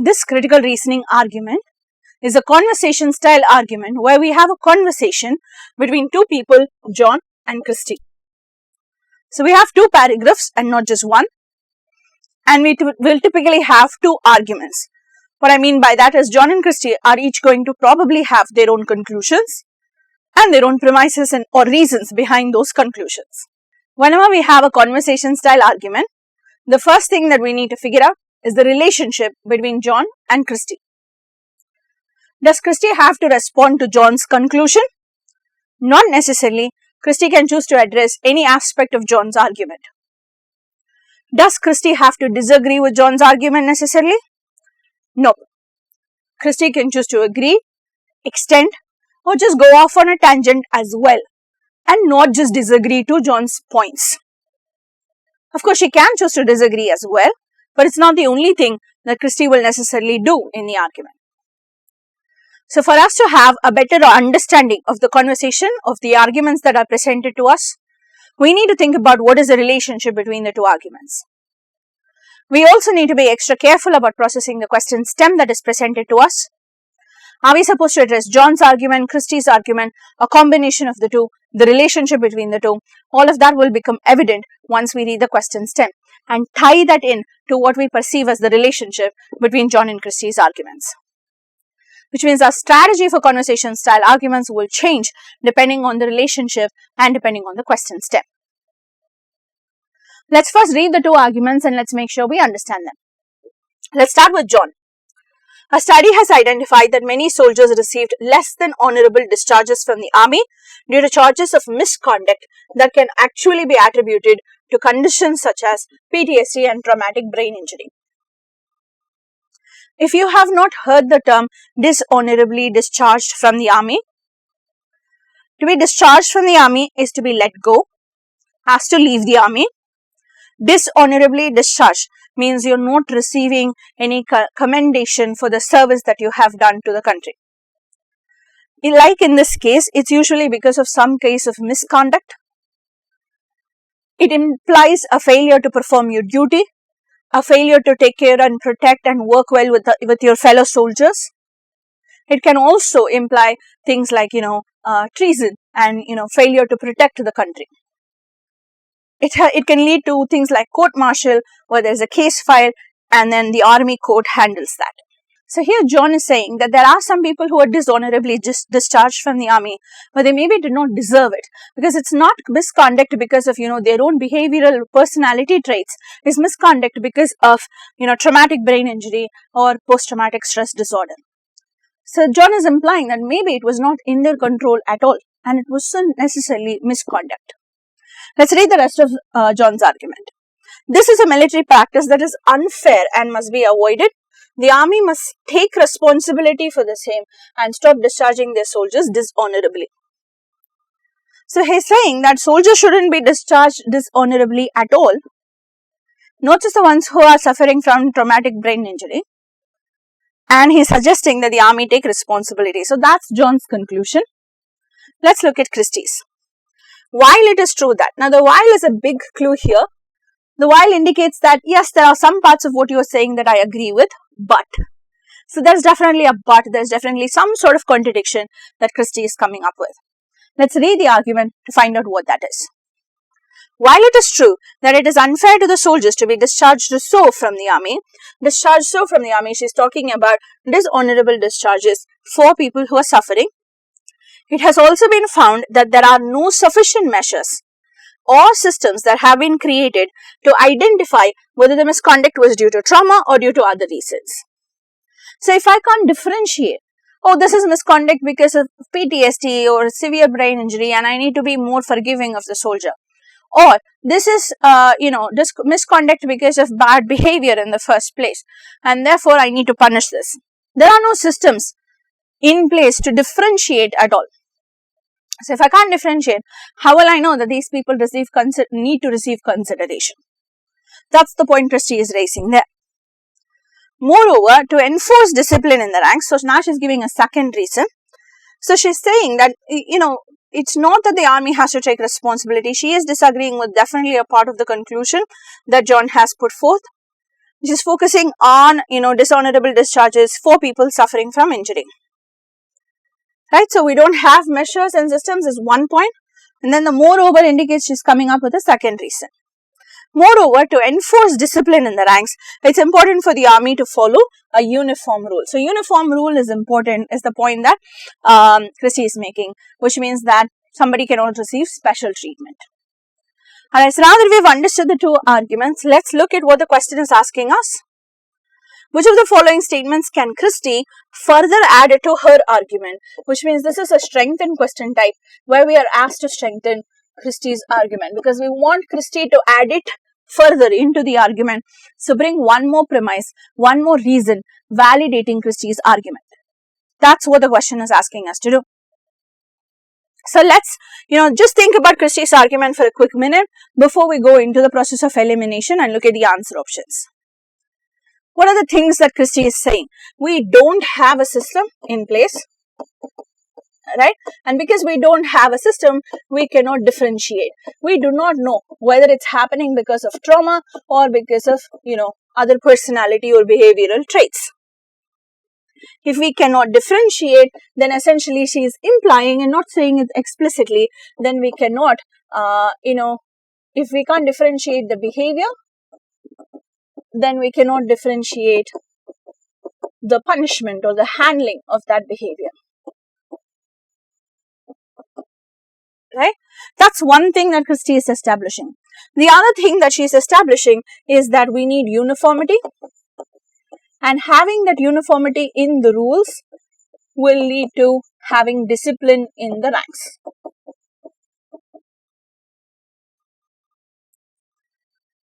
This critical reasoning argument is a conversation style argument where we have a conversation between two people, John and Christy. So we have two paragraphs and not just one, and we will typically have two arguments. What I mean by that is John and Christy are each going to probably have their own conclusions and their own premises or reasons behind those conclusions. Whenever we have a conversation style argument, the first thing that we need to figure out is the relationship between John and Christy. Does Christy have to respond to John's conclusion? Not necessarily. Christy can choose to address any aspect of John's argument. Does Christy have to disagree with John's argument necessarily? No. Christy can choose to agree, extend, or just go off on a tangent as well, and not just disagree to John's points. Of course, she can choose to disagree as well, but it's not the only thing that Christy will necessarily do in the argument. So for us to have a better understanding of the conversation, of the arguments that are presented to us, we need to think about what is the relationship between the two arguments. We also need to be extra careful about processing the question stem that is presented to us. Are we supposed to address John's argument, Christy's argument, a combination of the two, the relationship between the two? All of that will become evident once we read the question stem and tie that in to what we perceive as the relationship between John and Christy's arguments. Which means our strategy for conversation style arguments will change depending on the relationship and depending on the question stem. Let's first read the two arguments and let's make sure we understand them. Let's start with John. A study has identified that many soldiers received less than honorable discharges from the army due to charges of misconduct that can actually be attributed to conditions such as PTSD and traumatic brain injury. If you have not heard the term dishonorably discharged from the army, to be discharged from the army is to be let go, has to leave the army. Dishonorably discharged means you're not receiving any commendation for the service that you have done to the country. Like in this case, it's usually because of some case of misconduct. It implies a failure to perform your duty, a failure to take care and protect and work well with your fellow soldiers. It can also imply things like, treason and, failure to protect the country. It can lead to things like court-martial, where there's a case filed and then the army court handles that. So here John is saying that there are some people who are dishonorably discharged from the army, but they maybe did not deserve it, because it's not misconduct because of, their own behavioral personality traits. It's misconduct because of, traumatic brain injury or post-traumatic stress disorder. So John is implying that maybe it was not in their control at all, and it wasn't necessarily misconduct. Let's read the rest of John's argument. This is a military practice that is unfair and must be avoided. The army must take responsibility for the same and stop discharging their soldiers dishonorably. So he's saying that soldiers shouldn't be discharged dishonorably at all, not just the ones who are suffering from traumatic brain injury. And he's suggesting that the army take responsibility. So that's John's conclusion. Let's look at Christie's. While it is true that, now the while is a big clue here. The while indicates that yes, there are some parts of what you are saying that I agree with, but. So there's definitely a but, there's definitely some sort of contradiction that Christie is coming up with. Let's read the argument to find out what that is. While it is true that it is unfair to the soldiers to be discharged so from the army, she's talking about dishonorable discharges for people who are suffering. It has also been found that there are no sufficient measures or systems that have been created to identify whether the misconduct was due to trauma or due to other reasons. So if I can't differentiate, this is misconduct because of PTSD or severe brain injury and I need to be more forgiving of the soldier, or this is, misconduct because of bad behavior in the first place and therefore I need to punish this. There are no systems in place to differentiate at all. So if I can't differentiate, how will I know that these people need to receive consideration? That's the point Christie is raising there. Moreover, to enforce discipline in the ranks, so now she's giving a second reason. So she's saying that, it's not that the army has to take responsibility. She is disagreeing with definitely a part of the conclusion that John has put forth. which is focusing on, dishonorable discharges for people suffering from injury. Right, so we don't have measures and systems is one point, and then the moreover indicates she's coming up with a second reason. Moreover, to enforce discipline in the ranks, it's important for the army to follow a uniform rule. So, uniform rule is important, is the point that Christie is making, which means that somebody cannot receive special treatment. Alright, so now that we've understood the two arguments, let's look at what the question is asking us. Which of the following statements can Christie further add to her argument? Which means this is a strengthen question type where we are asked to strengthen Christie's argument because we want Christie to add it further into the argument. So bring one more premise, one more reason validating Christie's argument. That's what the question is asking us to do. So let's, just think about Christie's argument for a quick minute before we go into the process of elimination and look at the answer options. What are the things that Christie is saying? We don't have a system in place, right? And because we don't have a system, we cannot differentiate. We do not know whether it's happening because of trauma or because of, other personality or behavioral traits. If we cannot differentiate, then essentially she is implying and not saying it explicitly, then we cannot, if we can't differentiate the behavior, then we cannot differentiate the punishment or the handling of that behavior. Right? That's one thing that Christie is establishing. The other thing that she is establishing is that we need uniformity, and having that uniformity in the rules will lead to having discipline in the ranks.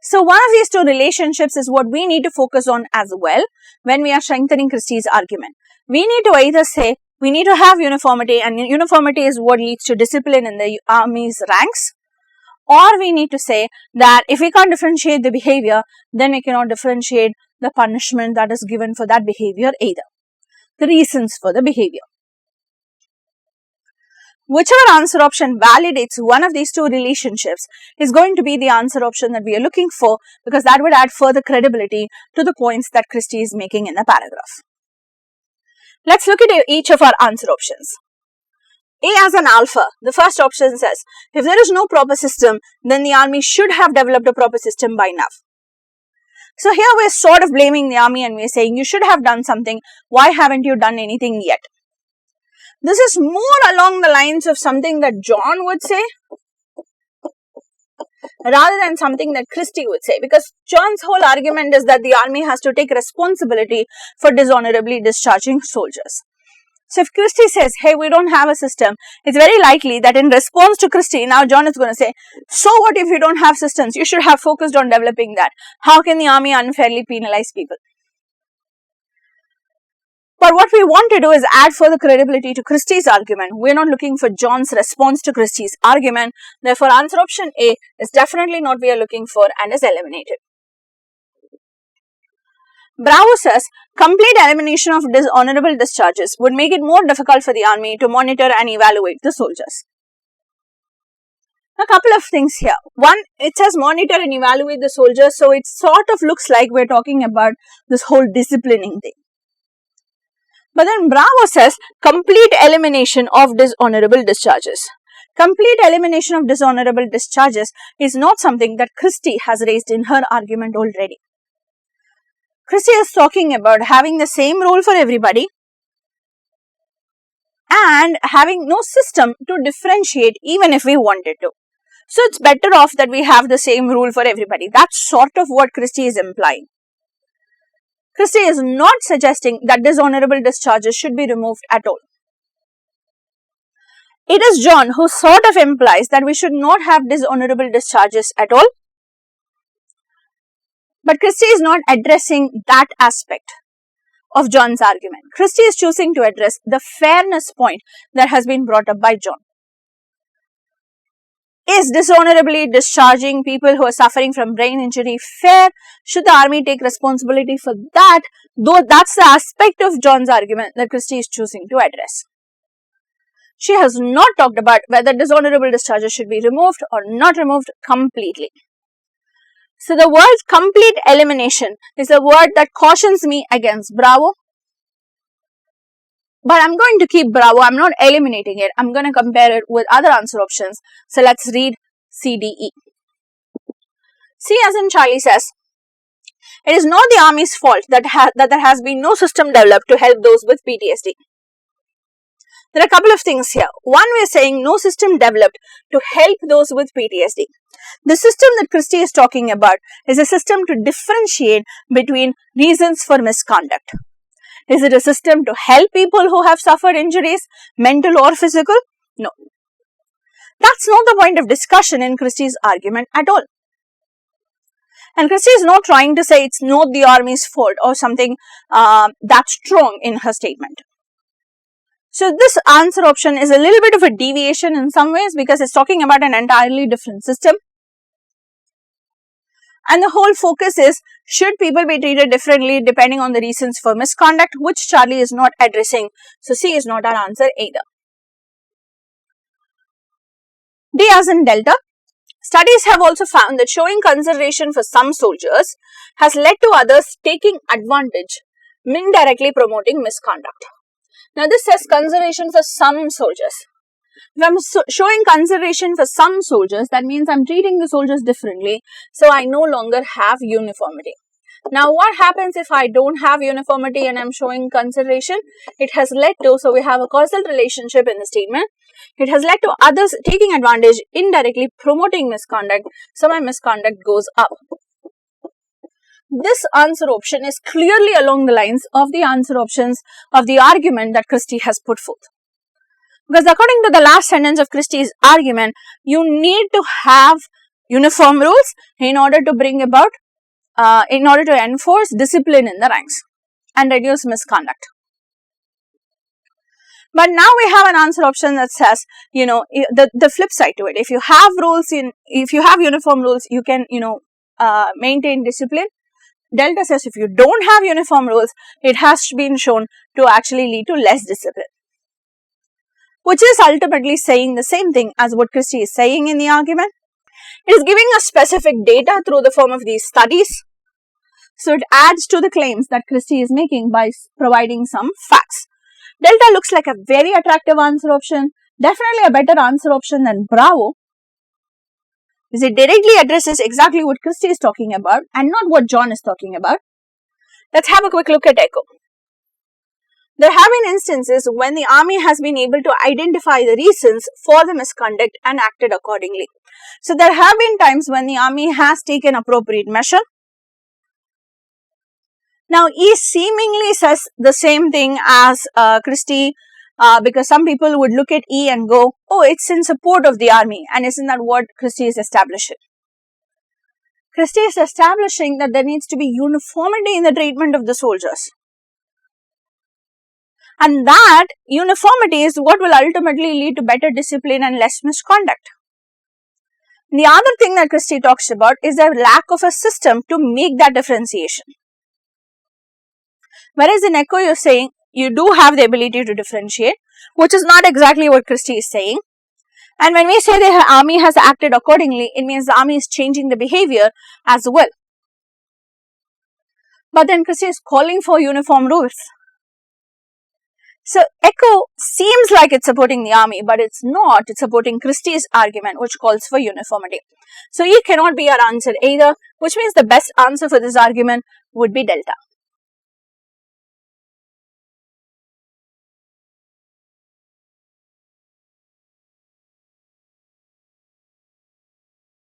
So one of these two relationships is what we need to focus on as well when we are strengthening Christie's argument. We need to either say we need to have uniformity, and uniformity is what leads to discipline in the army's ranks, or we need to say that if we can't differentiate the behavior, then we cannot differentiate the punishment that is given for that behavior either. The reasons for the behavior. Whichever answer option validates one of these two relationships is going to be the answer option that we are looking for, because that would add further credibility to the points that Christie is making in the paragraph. Let's look at each of our answer options. A as an alpha, the first option says, if there is no proper system, then the army should have developed a proper system by now. So here we're sort of blaming the army and we're saying you should have done something. Why haven't you done anything yet? This is more along the lines of something that John would say rather than something that Christie would say, because John's whole argument is that the army has to take responsibility for dishonorably discharging soldiers. So if Christie says, hey, we don't have a system, it's very likely that in response to Christie, now John is going to say, so what if you don't have systems? You should have focused on developing that. How can the army unfairly penalize people? But what we want to do is add further credibility to Christie's argument. We're not looking for John's response to Christie's argument. Therefore, answer option A is definitely not what we are looking for and is eliminated. Bravo says, complete elimination of dishonorable discharges would make it more difficult for the army to monitor and evaluate the soldiers. A couple of things here. One, it says monitor and evaluate the soldiers, so it sort of looks like we're talking about this whole disciplining thing. But then Bravo says, complete elimination of dishonorable discharges. Complete elimination of dishonorable discharges is not something that Christie has raised in her argument already. Christie is talking about having the same rule for everybody and having no system to differentiate even if we wanted to. So it's better off that we have the same rule for everybody. That's sort of what Christie is implying. Christie is not suggesting that dishonorable discharges should be removed at all. It is John who sort of implies that we should not have dishonorable discharges at all. But Christie is not addressing that aspect of John's argument. Christie is choosing to address the fairness point that has been brought up by John. Is dishonorably discharging people who are suffering from brain injury fair? Should the army take responsibility for that? Though that's the aspect of John's argument that Christie is choosing to address. She has not talked about whether dishonorable discharges should be removed or not removed completely. So the word complete elimination is a word that cautions me against Bravo. But I'm going to keep Bravo, I'm not eliminating it. I'm going to compare it with other answer options. So let's read C, D, E. C as in Charlie says, it is not the Army's fault that there has been no system developed to help those with PTSD. There are a couple of things here. One, we are saying no system developed to help those with PTSD. The system that Christie is talking about is a system to differentiate between reasons for misconduct. Is it a system to help people who have suffered injuries, mental or physical? No. That's not the point of discussion in Christie's argument at all. And Christie is not trying to say it's not the Army's fault or something that strong in her statement. So this answer option is a little bit of a deviation in some ways because it's talking about an entirely different system. And the whole focus is, should people be treated differently depending on the reasons for misconduct, which Charlie is not addressing. So C is not our answer either. D as in Delta. Studies have also found that showing consideration for some soldiers has led to others taking advantage, indirectly promoting misconduct. Now this says consideration for some soldiers. If I'm showing consideration for some soldiers, that means I'm treating the soldiers differently, so I no longer have uniformity. Now what happens if I don't have uniformity and I'm showing consideration? It has led to, so we have a causal relationship in the statement, it has led to others taking advantage, indirectly promoting misconduct, so my misconduct goes up. This answer option is clearly along the lines of the answer options of the argument that Christie has put forth. Because according to the last sentence of Christie's argument, you need to have uniform rules in order to bring about, in order to enforce discipline in the ranks and reduce misconduct. But now we have an answer option that says, the flip side to it. If you have rules if you have uniform rules, you can, maintain discipline. Delta says if you don't have uniform rules, it has been shown to actually lead to less discipline. Which is ultimately saying the same thing as what Christie is saying in the argument. It is giving us specific data through the form of these studies. So it adds to the claims that Christie is making by providing some facts. Delta looks like a very attractive answer option, definitely a better answer option than Bravo. Because it directly addresses exactly what Christie is talking about and not what John is talking about. Let's have a quick look at Echo. There have been instances when the Army has been able to identify the reasons for the misconduct and acted accordingly. So there have been times when the Army has taken appropriate measure. Now E seemingly says the same thing as Christie, because some people would look at E and go, oh, it's in support of the Army, and isn't that what Christie is establishing? Christie is establishing that there needs to be uniformity in the treatment of the soldiers. And that uniformity is what will ultimately lead to better discipline and less misconduct. The other thing that Christie talks about is the lack of a system to make that differentiation. Whereas in Echo, you're saying you do have the ability to differentiate, which is not exactly what Christie is saying. And when we say the Army has acted accordingly, it means the Army is changing the behavior as well. But then Christie is calling for uniform rules. So Echo seems like it's supporting the Army, but it's not. It's supporting Christie's argument, which calls for uniformity. So E cannot be our answer either, which means the best answer for this argument would be Delta.